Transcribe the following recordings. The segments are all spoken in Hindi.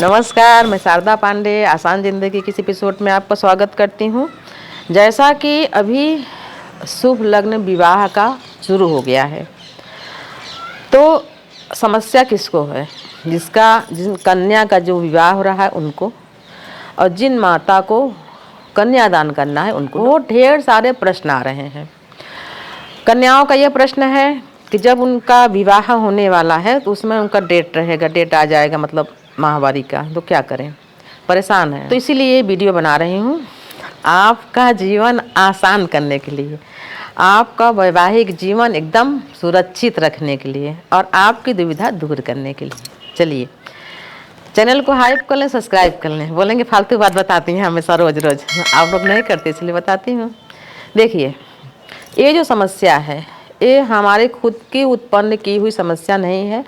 नमस्कार, मैं शारदा पांडे आसान ज़िंदगी की इस एपिसोड में आपका स्वागत करती हूँ। जैसा कि अभी शुभ लग्न विवाह का शुरू हो गया है, तो समस्या किसको है? जिन कन्या का जो विवाह हो रहा है उनको, और जिन माता को कन्यादान करना है उनको, वो ढेर सारे प्रश्न आ रहे हैं। कन्याओं का यह प्रश्न है कि जब उनका विवाह होने वाला है तो उसमें उनका डेट आ जाएगा, मतलब माहवारी का, तो क्या करें, परेशान है। तो इसीलिए ये वीडियो बना रही हूँ आपका जीवन आसान करने के लिए, आपका वैवाहिक जीवन एकदम सुरक्षित रखने के लिए और आपकी दुविधा दूर करने के लिए। चलिए चैनल को हाइप कर लें, सब्सक्राइब कर लें। बोलेंगे फालतू बात बताती हैं हमेशा रोज़ रोज़, आप लोग नहीं करते इसलिए बताती हूँ। देखिए, ये जो समस्या है ये हमारे खुद की उत्पन्न की हुई समस्या नहीं है।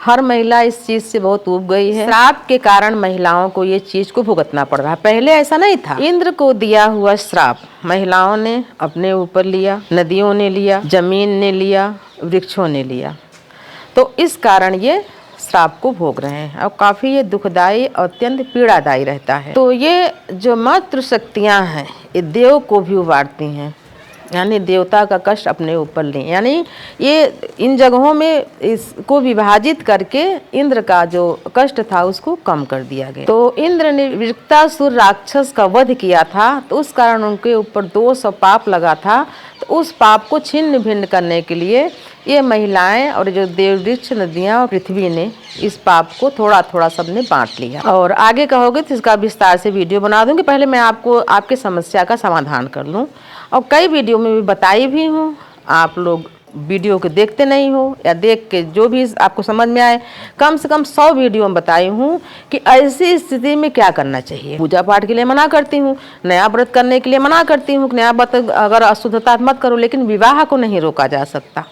हर महिला इस चीज़ से बहुत ऊब गई है। श्राप के कारण महिलाओं को ये चीज़ को भुगतना पड़ रहा है। पहले ऐसा नहीं था। इंद्र को दिया हुआ श्राप महिलाओं ने अपने ऊपर लिया, नदियों ने लिया, जमीन ने लिया, वृक्षों ने लिया, तो इस कारण ये श्राप को भोग रहे हैं और काफ़ी ये दुखदायी और अत्यंत पीड़ादायी रहता है। तो ये जो मातृ शक्तियाँ हैं ये देव को भी उबारती हैं, यानी देवता का कष्ट अपने ऊपर लें, यानी ये इन जगहों में इसको विभाजित करके इंद्र का जो कष्ट था उसको कम कर दिया गया। तो इंद्र ने वृत्तासुर राक्षस का वध किया था, तो उस कारण उनके ऊपर दोष और पाप लगा था। तो उस पाप को छिन्न भिन्न करने के लिए ये महिलाएं और जो देववृक्ष, नदियाँ और पृथ्वी ने इस पाप को थोड़ा थोड़ा सबने बांट लिया। और आगे कहोगे तो इसका विस्तार से वीडियो बना दूंगी। पहले मैं आपको आपकी समस्या का समाधान कर लूँ, और कई वीडियो में भी बताई भी हूँ। आप लोग वीडियो को देखते नहीं हो, या देख के जो भी आपको समझ में आए, कम से कम 100 वीडियो में बताई हूँ कि ऐसी स्थिति में क्या करना चाहिए। पूजा पाठ के लिए मना करती हूँ, नया व्रत करने के लिए मना करती हूँ, नया व्रत अगर अशुद्धता मत करो, लेकिन विवाह को नहीं रोका जा सकता।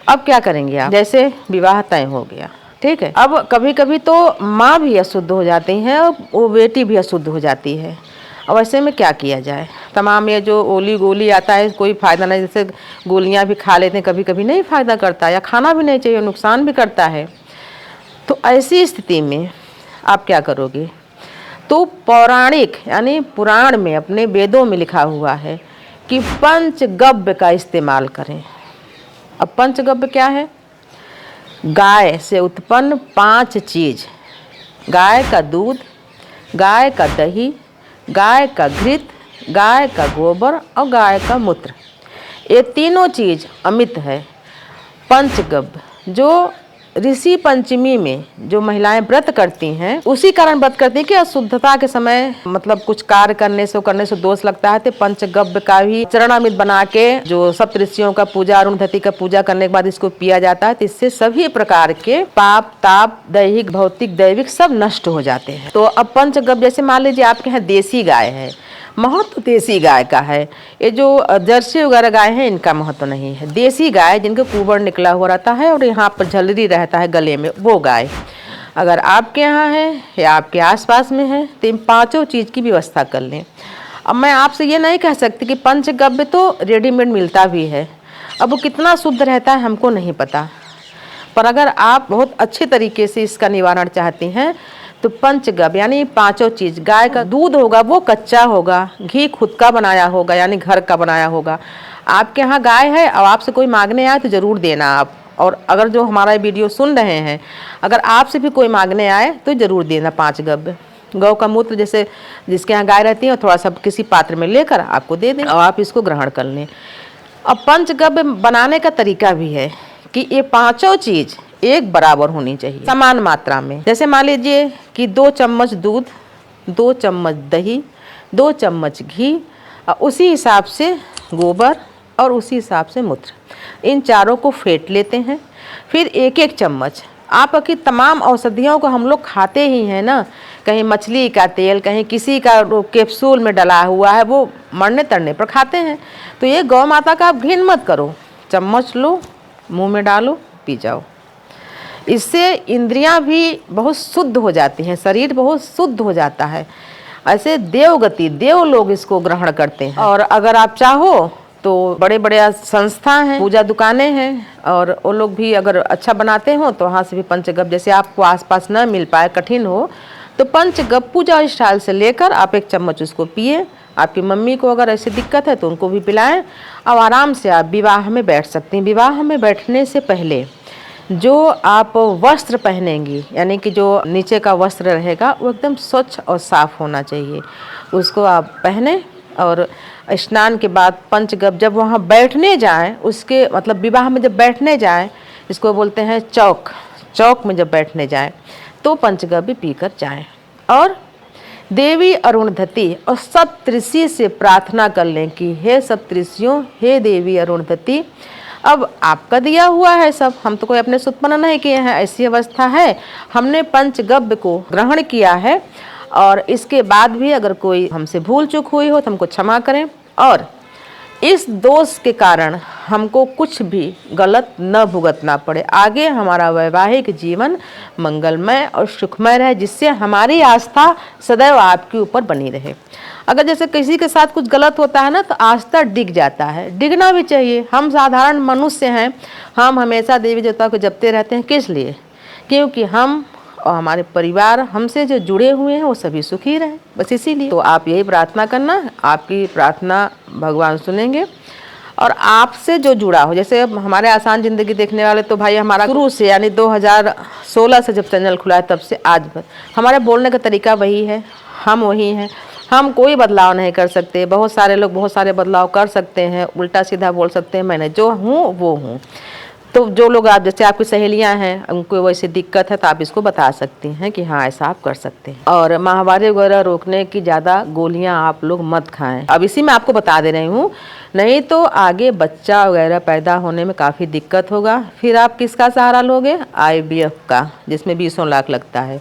अब क्या करेंगे आप? जैसे विवाह तय हो गया, ठीक है, अब कभी कभी तो माँ भी अशुद्ध हो जाती हैं और वो बेटी भी अशुद्ध हो जाती है। अब ऐसे में क्या किया जाए? तमाम ये जो ओली गोली आता है कोई फ़ायदा नहीं, जैसे गोलियां भी खा लेते हैं, कभी कभी नहीं फ़ायदा करता, या खाना भी नहीं चाहिए, नुकसान भी करता है। तो ऐसी स्थिति में आप क्या करोगे? तो पौराणिक यानी पुराण में, अपने वेदों में लिखा हुआ है कि पंचगव्य का इस्तेमाल करें। अब पंचगव्य क्या है? गाय से उत्पन्न 5 चीज़, गाय का दूध, गाय का दही, गाय का घृत, गाय का गोबर और गाय का मूत्र, ये तीनों चीज़ अमित है। पंचगव्य जो ऋषि पंचमी में जो महिलाएं व्रत करती हैं, उसी कारण व्रत करती हैं कि अशुद्धता के समय, मतलब कुछ कार्य करने से दोष लगता है, तो पंचगव्य का भी चरणामृत बना के जो सप्त ऋषियों का पूजा, अरुणधति का पूजा करने के बाद इसको पिया जाता है, तो इससे सभी प्रकार के पाप ताप, दैहिक भौतिक दैविक सब नष्ट हो जाते हैं। तो अब पंचगव्य, जैसे मान लीजिए आपके यहाँ देसी गाय है, महत्व देसी गाय का है। ये जो जर्सी वगैरह गाय है इनका महत्व नहीं है। देसी गाय जिनका कुबर निकला हुआ रहता है और यहाँ पर झलरी रहता है गले में, वो गाय अगर आपके यहाँ है या आपके आसपास में है तो इन 5 चीज़ की व्यवस्था कर लें। अब मैं आपसे ये नहीं कह सकती कि पंचगव्य तो रेडीमेड मिलता भी है, अब वो कितना शुद्ध रहता है हमको नहीं पता, पर अगर आप बहुत अच्छे तरीके से इसका निवारण चाहती हैं तो पंचगव्य यानी 5 चीज़, गाय का दूध होगा वो कच्चा होगा, घी खुद का बनाया होगा यानी घर का बनाया होगा। आपके यहाँ गाय है और आपसे कोई मांगने आए तो ज़रूर देना आप, और अगर जो हमारा वीडियो सुन रहे हैं अगर आपसे भी कोई मांगने आए तो ज़रूर देना 5 गव्य। गौ का मूत्र जैसे जिसके यहाँ गाय रहती है थोड़ा सा किसी पात्र में लेकर आपको दे दें और आप इसको ग्रहण कर लें। अब पंचगव्य बनाने का तरीका भी है कि ये 5 चीज़ एक बराबर होनी चाहिए, समान मात्रा में। जैसे मान लीजिए कि 2 चम्मच दूध, 2 चम्मच दही, 2 चम्मच घी, और उसी हिसाब से गोबर और उसी हिसाब से मूत्र, इन चारों को फेंट लेते हैं। फिर 1-1 चम्मच, आपकी तमाम औषधियों को हम लोग खाते ही हैं ना, कहीं मछली का तेल, कहीं किसी का कैप्सूल में डला हुआ है, वो मरने तरने पर खाते हैं। तो ये गौ माता का आप घिन मत करो, चम्मच लो, मुंह में डालो, पी जाओ। इससे इंद्रियां भी बहुत शुद्ध हो जाती हैं, शरीर बहुत शुद्ध हो जाता है। ऐसे देवगति, देव लोग इसको ग्रहण करते हैं। और अगर आप चाहो तो बड़े बड़े संस्था हैं, पूजा दुकानें हैं, और वो लोग भी अगर अच्छा बनाते हो तो वहाँ से भी पंचगव्य, जैसे आपको आसपास न मिल पाए, कठिन हो, तो पंचगव्य पूजा स्टाइल से लेकर आप 1 चम्मच उसको पिए। आपकी मम्मी को अगर ऐसी दिक्कत है तो उनको भी पिलाएं और आराम से आप विवाह में बैठ सकती हैं। विवाह में बैठने से पहले जो आप वस्त्र पहनेंगी, यानी कि जो नीचे का वस्त्र रहेगा वो एकदम स्वच्छ और साफ होना चाहिए, उसको आप पहने। और स्नान के बाद पंचगव्य जब वहाँ बैठने जाएं, उसके मतलब विवाह में जब बैठने जाएं, इसको बोलते हैं चौक में जब बैठने जाएं तो पंचगव्य पीकर जाएं। और देवी अरुणधति और सप्तऋषि से प्रार्थना कर लें कि हे सप्तऋषियों, हे देवी अरुणधति, अब आपका दिया हुआ है सब, हम तो कोई अपने से उत्पन्न नहीं किए हैं, ऐसी अवस्था है, हमने पंचगव्य को ग्रहण किया है और इसके बाद भी अगर कोई हमसे भूल चूक हुई हो तो हमको क्षमा करें। और इस दोष के कारण हमको कुछ भी गलत न भुगतना पड़े, आगे हमारा वैवाहिक जीवन मंगलमय और सुखमय रहे, जिससे हमारी आस्था सदैव आपके ऊपर बनी रहे। अगर जैसे किसी के साथ कुछ गलत होता है ना तो आस्था डिग जाता है, डिगना भी चाहिए। हम साधारण मनुष्य हैं, हम हमेशा देवी देवता को जपते रहते हैं, किस लिए? क्योंकि हम और हमारे परिवार हमसे जो जुड़े हुए हैं वो सभी सुखी रहें, बस इसीलिए। तो आप यही प्रार्थना करना, आपकी प्रार्थना भगवान सुनेंगे। और आपसे जो जुड़ा हो, जैसे हमारे आसान ज़िंदगी देखने वाले तो भाई हमारा शुरू से यानी 2016 से जब चैनल खुला है तब से आज तक हमारे बोलने का तरीका वही है, हम वही हैं, हम कोई बदलाव नहीं कर सकते। बहुत सारे लोग बहुत सारे बदलाव कर सकते हैं, उल्टा सीधा बोल सकते हैं, मैंने जो हूँ वो हूँ। तो जो लोग आप जैसे आपकी सहेलियां हैं उनको वैसे दिक्कत है तो आप इसको बता सकती हैं कि हाँ ऐसा आप कर सकते हैं। और माहवारी वगैरह रोकने की ज़्यादा गोलियां आप लोग मत खाएं, अब इसी में आपको बता दे रही हूँ, नहीं तो आगे बच्चा वगैरह पैदा होने में काफ़ी दिक्कत होगा। फिर आप किसका सहारा लोगे? IVF का, जिसमें 20 लाख लगता है।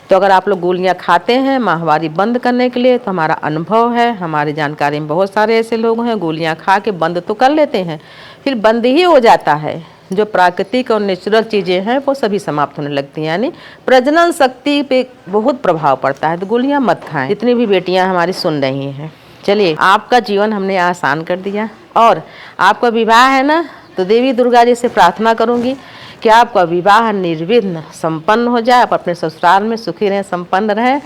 तो अगर आप लोग गोलियां खाते हैं माहवारी बंद करने के लिए, तो हमारा अनुभव है, हमारी जानकारी में बहुत सारे ऐसे लोग हैं गोलियां खा के बंद तो कर लेते हैं, फिर बंद ही हो जाता है, जो प्राकृतिक और नेचुरल चीज़ें हैं वो सभी समाप्त होने लगती हैं, यानी प्रजनन शक्ति पे बहुत प्रभाव पड़ता है। तो गोलियां मत खाएं। जितनी भी बेटियां हमारी सुन रही हैं, चलिए आपका जीवन हमने आसान कर दिया। और आपका विवाह है ना, तो देवी दुर्गा जी से प्रार्थना करूंगी कि आपका विवाह निर्विघ्न संपन्न हो जाए, आप अपने ससुराल में सुखी रहें, संपन्न रहें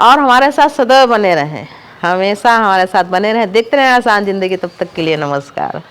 और हमारे साथ सदैव बने रहें, हमेशा हमारे साथ बने रहें। देखते रहें आसान जिंदगी। तब तक के लिए नमस्कार।